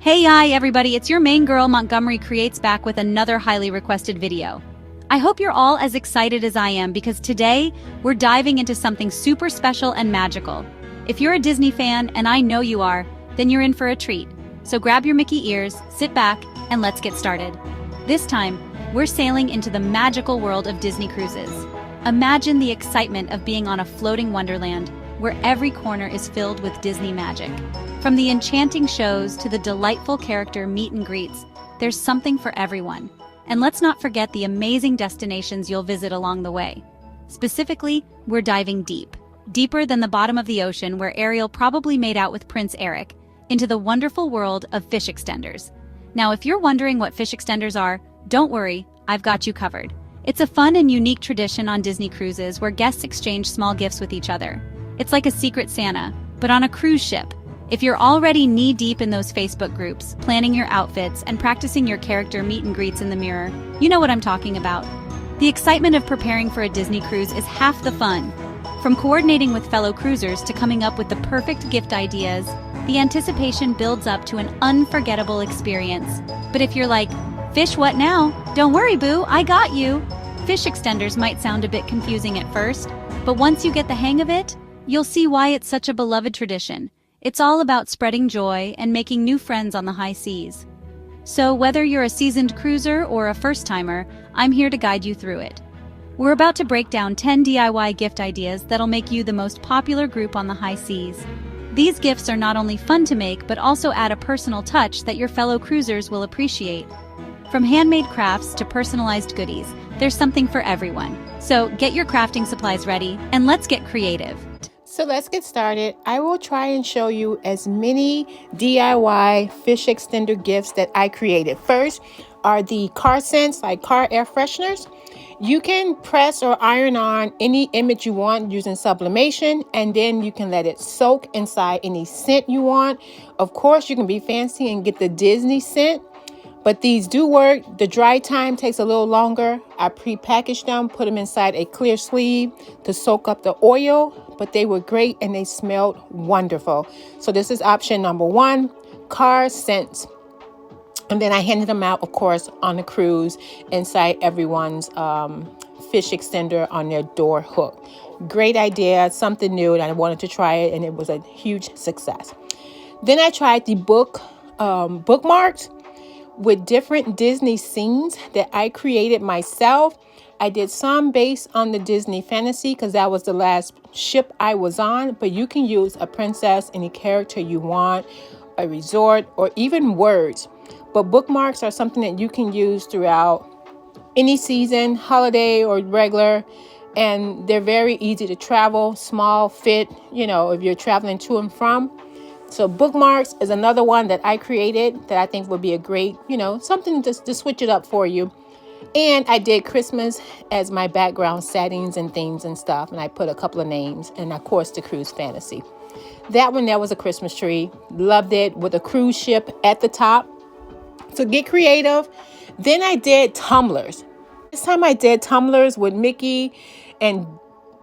Hi everybody, it's your main girl Montgomery Creates back with another highly requested video. I hope you're all as excited as I am because today we're diving into something super special and magical. If you're a Disney fan, and I know you are, then you're in for a treat. So grab your Mickey ears, sit back, and let's get started. This time, we're sailing into the magical world of Disney cruises. Imagine the excitement of being on a floating wonderland where every corner is filled with Disney magic. From the enchanting shows to the delightful character meet and greets, there's something for everyone. And let's not forget the amazing destinations you'll visit along the way. Specifically, we're diving deep, deeper than the bottom of the ocean where Ariel probably made out with Prince Eric, into the wonderful world of fish extenders. Now, if you're wondering what fish extenders are, don't worry, I've got you covered. It's a fun and unique tradition on Disney cruises where guests exchange small gifts with each other. It's like a secret Santa, but on a cruise ship. If you're already knee-deep in those Facebook groups, planning your outfits and practicing your character meet and greets in the mirror, you know what I'm talking about. The excitement of preparing for a Disney cruise is half the fun. From coordinating with fellow cruisers to coming up with the perfect gift ideas, the anticipation builds up to an unforgettable experience. But if you're like, fish what now? Don't worry, boo, I got you. Fish extenders might sound a bit confusing at first, but once you get the hang of it, you'll see why it's such a beloved tradition. It's all about spreading joy and making new friends on the high seas. So whether you're a seasoned cruiser or a first-timer, I'm here to guide you through it. We're about to break down 10 DIY gift ideas that'll make you the most popular group on the high seas. These gifts are not only fun to make, but also add a personal touch that your fellow cruisers will appreciate. From handmade crafts to personalized goodies, there's something for everyone. So get your crafting supplies ready, and let's get creative. So let's get started. I will try and show you as many DIY fish extender gifts that I created. First are the car scents, like car air fresheners. You can press or iron on any image you want using sublimation, and then you can let it soak inside any scent you want. Of course, you can be fancy and get the Disney scent, but these do work. The dry time takes a little longer. I pre-packaged them, put them inside a clear sleeve to soak up the oil, but they were great and they smelled wonderful. So this is option number one, car scents. And then I handed them out, of course, on the cruise inside everyone's fish extender on their door hook. Great idea, something new, and I wanted to try it, and it was a huge success. Then I tried the bookmarks with different Disney scenes that I created myself. I did some based on the Disney Fantasy because that was the last ship I was on, but you can use a princess, any character you want, a resort, or even words. But bookmarks are something that you can use throughout any season, holiday or regular, and they're very easy to travel, small, fit, if you're traveling to and from. So bookmarks is another one that I created that I think would be a great, something to switch it up for you. And I did Christmas as my background settings and themes and stuff. And I put a couple of names and, of course, the cruise fantasy. That one, there was a Christmas tree. Loved it with a cruise ship at the top. So get creative. Then I did tumblers. This time I did tumblers with Mickey and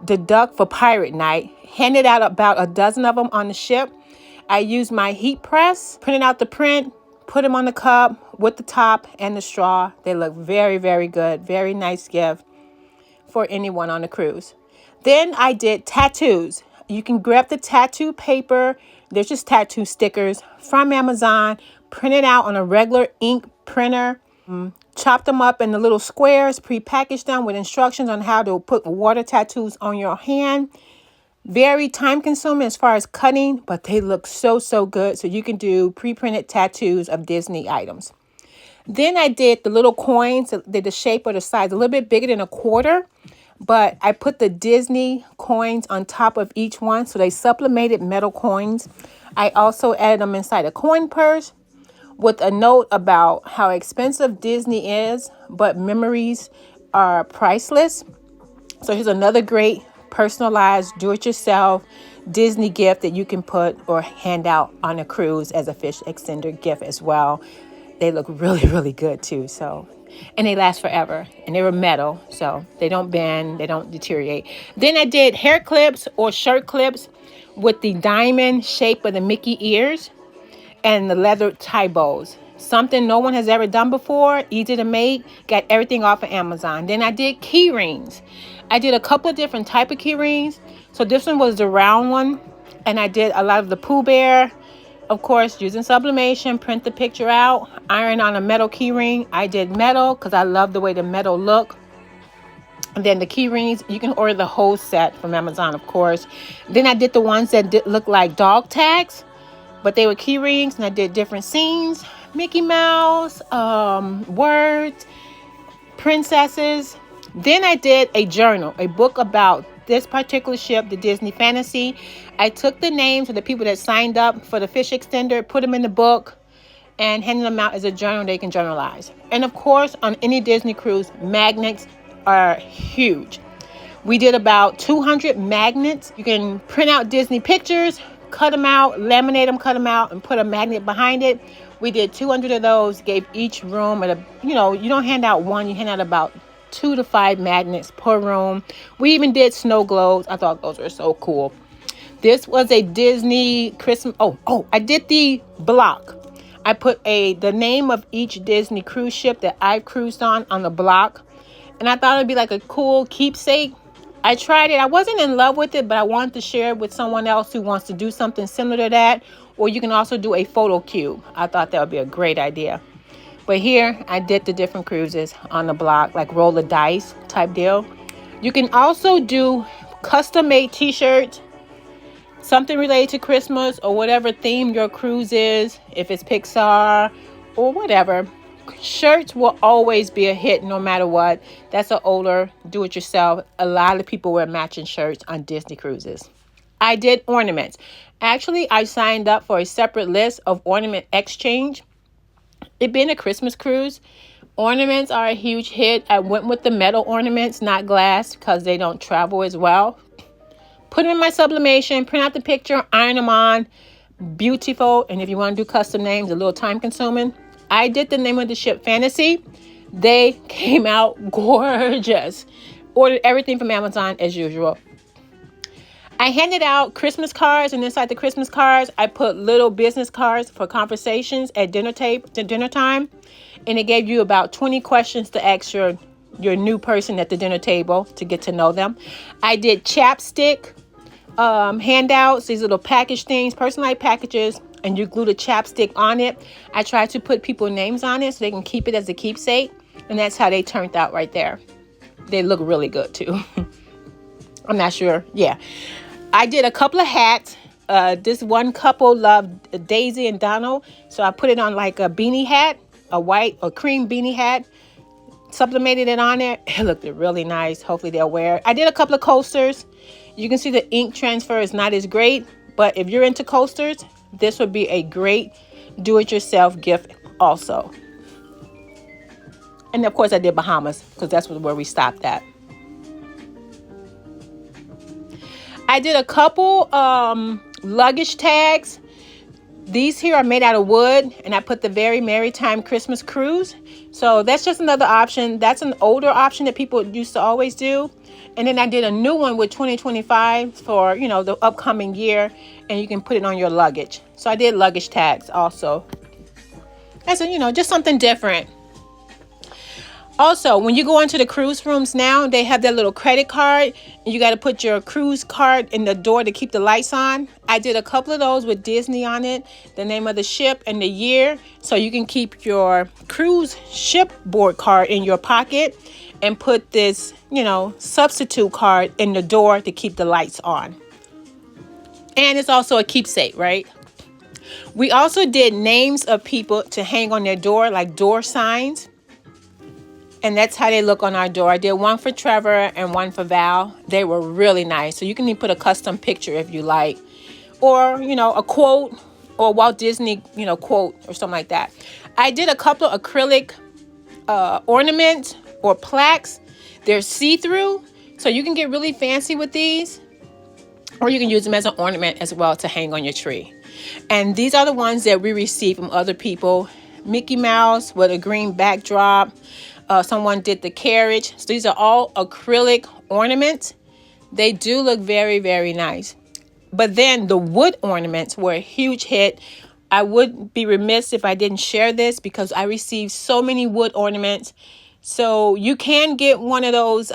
the duck for Pirate Night. Handed out about a dozen of them on the ship. I used my heat press, printed out the print, put them on the cup with the top and the straw. They look very, very good. Very nice gift for anyone on the cruise. Then I did tattoos. You can grab the tattoo paper. There's just tattoo stickers from Amazon. Print it out on a regular ink printer. Chop them up in the little squares. Pre-package them with instructions on how to put water tattoos on your hand. Very time consuming as far as cutting, but they look so, so good. So you can do pre-printed tattoos of Disney items. Then I did the little coins, they're the shape or the size, a little bit bigger than a quarter, but I put the Disney coins on top of each one. So they supplemented metal coins. I also added them inside a coin purse with a note about how expensive Disney is, but memories are priceless. So here's another great personalized, do-it-yourself Disney gift that you can put or hand out on a cruise as a fish extender gift as well. They look really, really good too. And they last forever. And they were metal, so they don't bend, they don't deteriorate. Then I did hair clips or shirt clips with the diamond shape of the Mickey ears. and the leather tie bows. Something no one has ever done before, easy to make, got everything off of Amazon. Then I did key rings. I did a couple of different type of key rings. So this one was the round one, and I did a lot of the Pooh Bear. Of course, using sublimation, print the picture out, iron on a metal key ring. I did metal because I love the way the metal look. And then the key rings, you can order the whole set from Amazon, of course. Then I did the ones that look like dog tags, but they were key rings, and I did different scenes, Mickey Mouse, words, princesses. Then I did a journal, a book about this particular ship, the Disney Fantasy. I took the names of the people that signed up for the fish extender, put them in the book, and handed them out as a journal they can journalize. And of course, on any Disney cruise, magnets are huge. We did about 200 magnets. You can print out Disney pictures, cut them out, laminate them, cut them out, and put a magnet behind it. We did 200 of those, gave each room you don't hand out one, you hand out about 2 to 5 magnets per room. We even did snow globes. I thought those were so cool. This was a Disney Christmas. I did the block. I put the name of each Disney cruise ship that I cruised on the block. And I thought it'd be like a cool keepsake. I tried it. I wasn't in love with it, but I wanted to share it with someone else who wants to do something similar to that. Or you can also do a photo cube. I thought that would be a great idea. But here, I did the different cruises on the block, like roll the dice type deal. You can also do custom-made t-shirts, something related to Christmas or whatever theme your cruise is, if it's Pixar or whatever. Shirts will always be a hit no matter what. That's an older do-it-yourself. A lot of people wear matching shirts on Disney cruises. I did ornaments. Actually, I signed up for a separate list of ornament exchange. It being a Christmas cruise, ornaments are a huge hit. I went with the metal ornaments, not glass, because they don't travel as well. Put them in my sublimation, print out the picture, iron them on. Beautiful. And if you want to do custom names, a little time consuming. I did the name of the ship Fantasy. They came out gorgeous. Ordered everything from Amazon as usual. I handed out Christmas cards, and inside the Christmas cards, I put little business cards for conversations at dinner time. And it gave you about 20 questions to ask your new person at the dinner table to get to know them. I did chapstick handouts, these little package things, personalized packages, and you glue the chapstick on it. I tried to put people's names on it so they can keep it as a keepsake. And that's how they turned out right there. They look really good too. I'm not sure. Yeah. I did a couple of hats. This one couple loved Daisy and Donald. So I put it on like a beanie hat, a white or cream beanie hat. Sublimated it on there. It looked really nice. Hopefully they'll wear it. I did a couple of coasters. You can see the ink transfer is not as great. But if you're into coasters, this would be a great do-it-yourself gift also. And of course I did Bahamas because that's where we stopped at. I did a couple luggage tags. These here are made out of wood, and I put the Very Merry Time Christmas Cruise. So that's just another option. That's an older option that people used to always do. And then I did a new one with 2025 for, the upcoming year, and you can put it on your luggage. So I did luggage tags also. That's just something different. Also, when you go into the cruise rooms now, they have that little credit card. And you got to put your cruise card in the door to keep the lights on. I did a couple of those with Disney on it, the name of the ship and the year. So you can keep your cruise shipboard card in your pocket and put this, substitute card in the door to keep the lights on. And it's also a keepsake, right? We also did names of people to hang on their door, like door signs. And that's how they look on our door. I did one for Trevor and one for Val. They were really nice. So you can even put a custom picture if you like. Or, a quote or Walt Disney, quote or something like that. I did a couple of acrylic ornaments or plaques. They're see-through. So you can get really fancy with these. Or you can use them as an ornament as well to hang on your tree. And these are the ones that we received from other people. Mickey Mouse with a green backdrop. Someone did the carriage. So these are all acrylic ornaments. They do look very, very nice. But then the wood ornaments were a huge hit. I would be remiss if I didn't share this because I received so many wood ornaments. So you can get one of those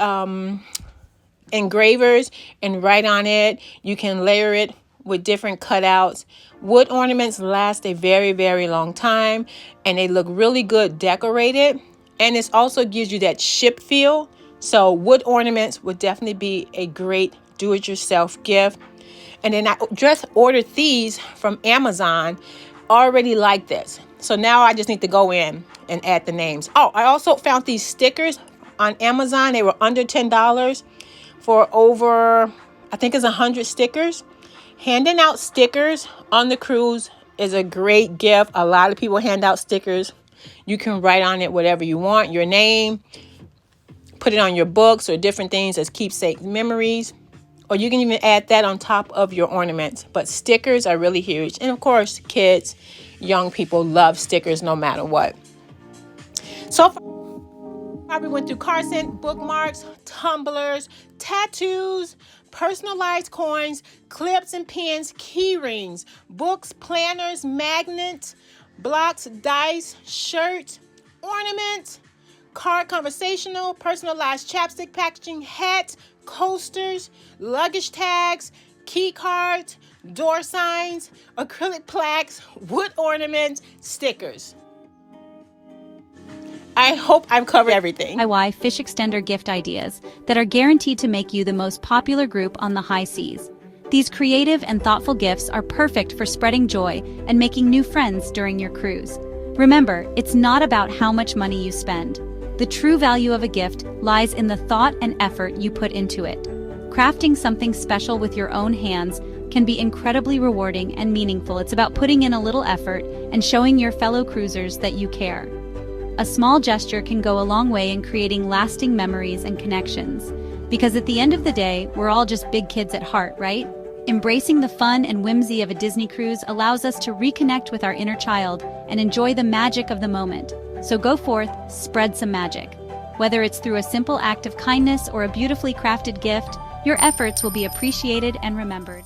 engravers and write on it. You can layer it with different cutouts. Wood ornaments last a very, very long time, and they look really good decorated. And it also gives you that ship feel. So wood ornaments would definitely be a great do-it-yourself gift. And then I just ordered these from Amazon, already like this. So now I just need to go in and add the names. Oh, I also found these stickers on Amazon. They were under $10 for over, I think it's 100 stickers. Handing out stickers on the cruise is a great gift. A lot of people hand out stickers. You can write on it whatever you want, your name, put it on your books or different things as keepsake memories. Or you can even add that on top of your ornaments. But stickers are really huge. And of course, kids, young people love stickers no matter what. So far, we went through car scent, bookmarks, tumblers, tattoos, personalized coins, clips and pins, key rings, books, planners, magnets, blocks, dice, shirts, ornaments, card conversational, personalized chapstick packaging, hats, coasters, luggage tags, key cards, door signs, acrylic plaques, wood ornaments, stickers. I hope I've covered everything. DIY fish extender gift ideas that are guaranteed to make you the most popular group on the high seas. These creative and thoughtful gifts are perfect for spreading joy and making new friends during your cruise. Remember, it's not about how much money you spend. The true value of a gift lies in the thought and effort you put into it. Crafting something special with your own hands can be incredibly rewarding and meaningful. It's about putting in a little effort and showing your fellow cruisers that you care. A small gesture can go a long way in creating lasting memories and connections. Because at the end of the day, we're all just big kids at heart, right? Embracing the fun and whimsy of a Disney cruise allows us to reconnect with our inner child and enjoy the magic of the moment. So go forth, spread some magic. Whether it's through a simple act of kindness or a beautifully crafted gift, your efforts will be appreciated and remembered.